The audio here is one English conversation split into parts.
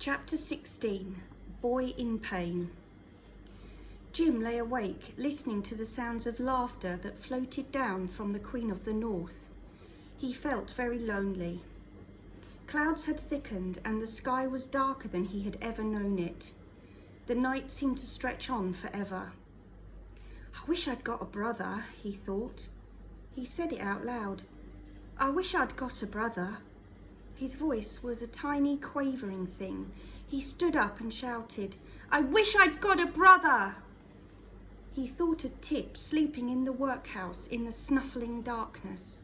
Chapter 16. Boy in Pain. Jim lay awake, listening to the sounds of laughter that floated down from the Queen of the North. He felt very lonely. Clouds had thickened and the sky was darker than he had ever known it. The night seemed to stretch on forever. "I wish I'd got a brother," he thought. He said it out loud. "I wish I'd got a brother." His voice was a tiny, quavering thing. He stood up and shouted, "I wish I'd got a brother!" He thought of Tip sleeping in the workhouse in the snuffling darkness.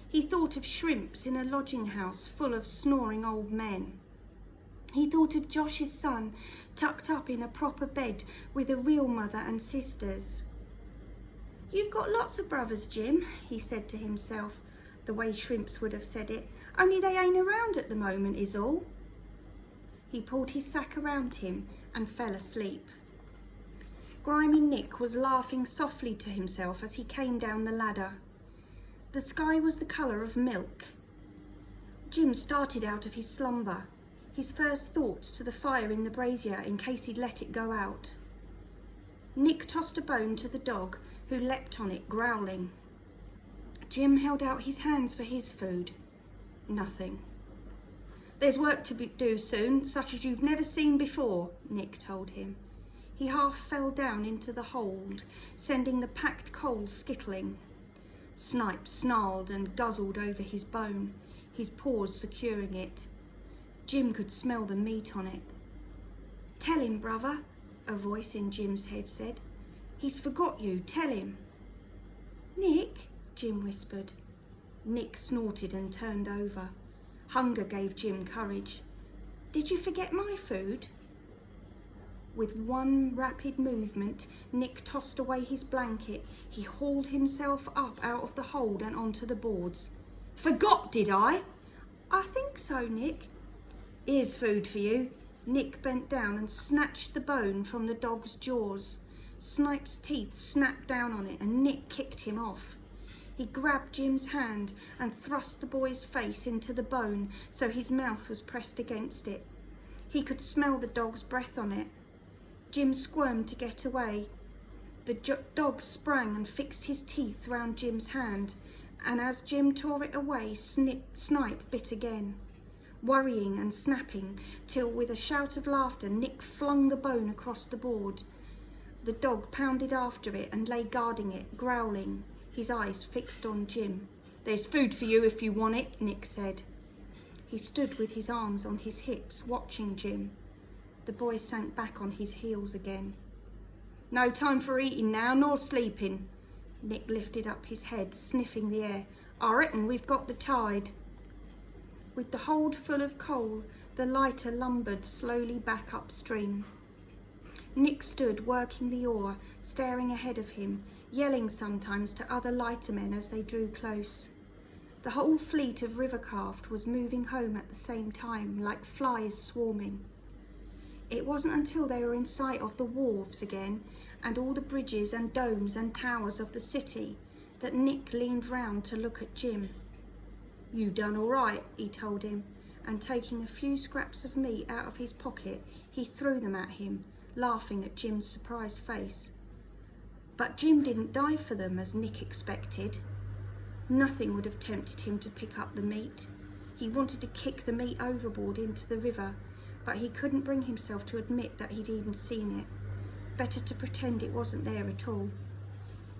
He thought of Shrimps in a lodging house full of snoring old men. He thought of Josh's son tucked up in a proper bed with a real mother and sisters. "You've got lots of brothers, Jim," he said to himself, the way Shrimps would have said it, "only they ain't around at the moment is all." He pulled his sack around him and fell asleep. Grimy Nick was laughing softly to himself as he came down the ladder. The sky was the colour of milk. Jim started out of his slumber, his first thoughts to the fire in the brazier in case he'd let it go out. Nick tossed a bone to the dog, who leapt on it, growling. Jim held out his hands for his food. Nothing. "There's work to do soon, such as you've never seen before," Nick told him. He half fell down into the hold, sending the packed coals skittling. Snipe snarled and guzzled over his bone, his paws securing it. Jim could smell the meat on it. "Tell him, brother," a voice in Jim's head said. "He's forgot you, tell him." "Nick," Jim whispered. Nick snorted and turned over. Hunger gave Jim courage. "Did you forget my food?" With one rapid movement, Nick tossed away his blanket. He hauled himself up out of the hold and onto the boards. "Forgot, did I?" "I think so, Nick." "Here's food for you." Nick bent down and snatched the bone from the dog's jaws. Snipe's teeth snapped down on it and Nick kicked him off. He grabbed Jim's hand and thrust the boy's face into the bone so his mouth was pressed against it. He could smell the dog's breath on it. Jim squirmed to get away. The dog sprang and fixed his teeth round Jim's hand, and as Jim tore it away, Snipe bit again, worrying and snapping, till with a shout of laughter Nick flung the bone across the board. The dog pounded after it and lay guarding it, growling, his eyes fixed on Jim. "There's food for you if you want it," Nick said. He stood with his arms on his hips, watching Jim. The boy sank back on his heels again. "No time for eating now, nor sleeping." Nick lifted up his head, sniffing the air. "I reckon we've got the tide." With the hold full of coal, the lighter lumbered slowly back upstream. Nick stood working the oar, staring ahead of him, yelling sometimes to other lightermen as they drew close. The whole fleet of river craft was moving home at the same time, like flies swarming. It wasn't until they were in sight of the wharves again, and all the bridges and domes and towers of the city, that Nick leaned round to look at Jim. "You done all right," he told him, and taking a few scraps of meat out of his pocket, he threw them at him, laughing at Jim's surprised face. But Jim didn't dive for them as Nick expected. Nothing would have tempted him to pick up the meat. He wanted to kick the meat overboard into the river, but he couldn't bring himself to admit that he'd even seen it. Better to pretend it wasn't there at all.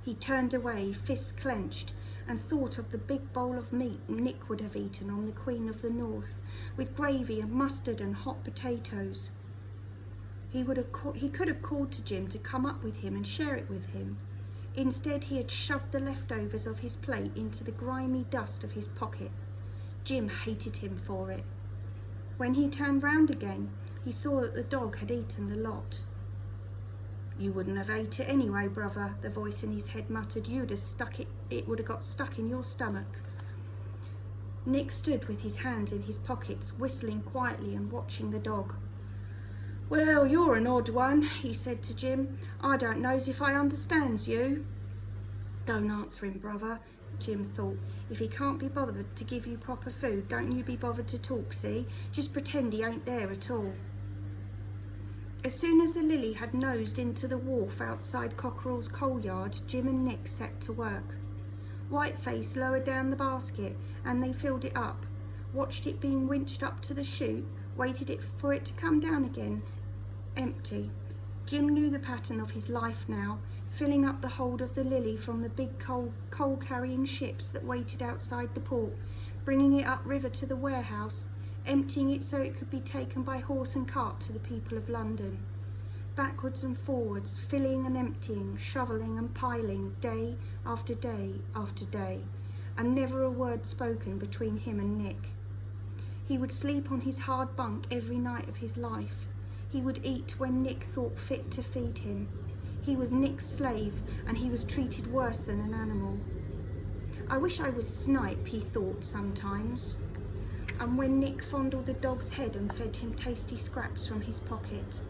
He turned away, fists clenched, and thought of the big bowl of meat Nick would have eaten on the Queen of the North, with gravy and mustard and hot potatoes. He could have called to Jim to come up with him and share it with him. Instead, he had shoved the leftovers of his plate into the grimy dust of his pocket. Jim hated him for it. When he turned round again, he saw that the dog had eaten the lot. "You wouldn't have ate it anyway, brother," the voice in his head muttered. It would have got stuck in your stomach." Nick stood with his hands in his pockets, whistling quietly and watching the dog. "Well, you're an odd one," he said to Jim. "I don't know's if I understands you." "Don't answer him, brother," Jim thought. If he can't be bothered to give you proper food, don't you be bothered to talk, see? Just pretend he ain't there at all. As soon as the Lily had nosed into the wharf outside Cockerell's coal yard, Jim and Nick set to work. Whiteface lowered down the basket and they filled it up, watched it being winched up to the chute, waited for it to come down again, empty. Jim knew the pattern of his life now, filling up the hold of the Lily from the big coal-carrying ships that waited outside the port, bringing it upriver to the warehouse, emptying it so it could be taken by horse and cart to the people of London. Backwards and forwards, filling and emptying, shovelling and piling, day after day after day, and never a word spoken between him and Nick. He would sleep on his hard bunk every night of his life. He would eat when Nick thought fit to feed him. He was Nick's slave, and he was treated worse than an animal. I wish I was Snipe, he thought sometimes. And when Nick fondled the dog's head and fed him tasty scraps from his pocket.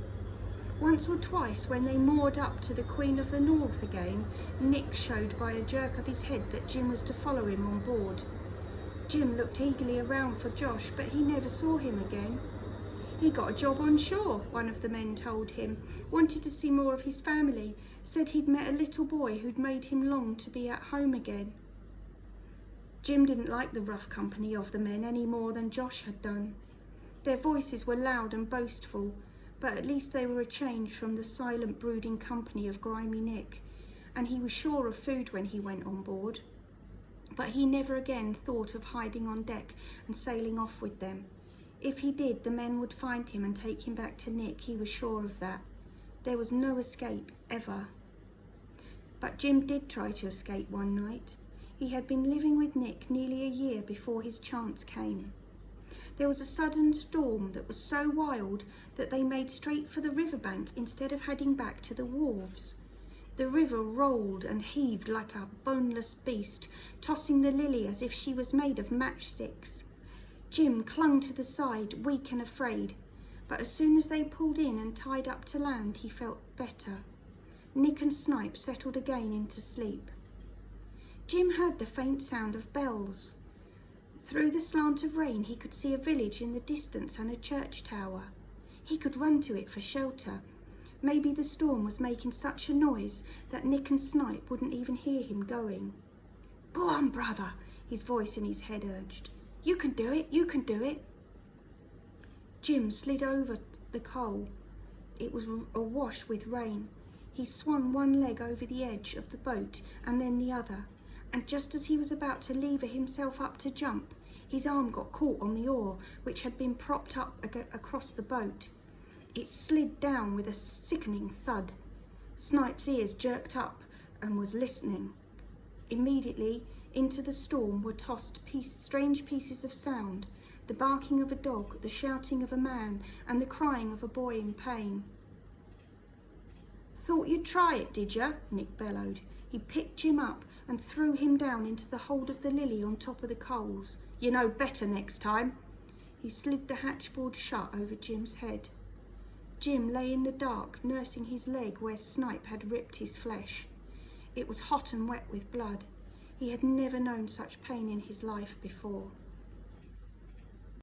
Once or twice, when they moored up to the Queen of the North again, Nick showed by a jerk of his head that Jim was to follow him on board. Jim looked eagerly around for Josh, but he never saw him again. He got a job on shore, one of the men told him, wanted to see more of his family, said he'd met a little boy who'd made him long to be at home again. Jim didn't like the rough company of the men any more than Josh had done. Their voices were loud and boastful, but at least they were a change from the silent, brooding company of grimy Nick, and he was sure of food when he went on board. But he never again thought of hiding on deck and sailing off with them. If he did, the men would find him and take him back to Nick, he was sure of that. There was no escape, ever. But Jim did try to escape one night. He had been living with Nick nearly a year before his chance came. There was a sudden storm that was so wild that they made straight for the riverbank instead of heading back to the wharves. The river rolled and heaved like a boneless beast, tossing the Lily as if she was made of matchsticks. Jim clung to the side, weak and afraid, but as soon as they pulled in and tied up to land, he felt better. Nick and Snipe settled again into sleep. Jim heard the faint sound of bells. Through the slant of rain, he could see a village in the distance and a church tower. He could run to it for shelter. Maybe the storm was making such a noise that Nick and Snipe wouldn't even hear him going. "Go on, brother," his voice in his head urged. "You can do it, you can do it." Jim slid over the coal. It was awash with rain. He swung one leg over the edge of the boat and then the other, and just as he was about to lever himself up to jump, his arm got caught on the oar, which had been propped up across the boat. It slid down with a sickening thud. Snipe's ears jerked up and was listening. Immediately into the storm were tossed strange pieces of sound, the barking of a dog, the shouting of a man, and the crying of a boy in pain. "Thought you'd try it, did ya?" Nick bellowed. He picked Jim up and threw him down into the hold of the Lily on top of the coals. "You know better next time." He slid the hatchboard shut over Jim's head. Jim lay in the dark, nursing his leg where Snipe had ripped his flesh. It was hot and wet with blood. He had never known such pain in his life before.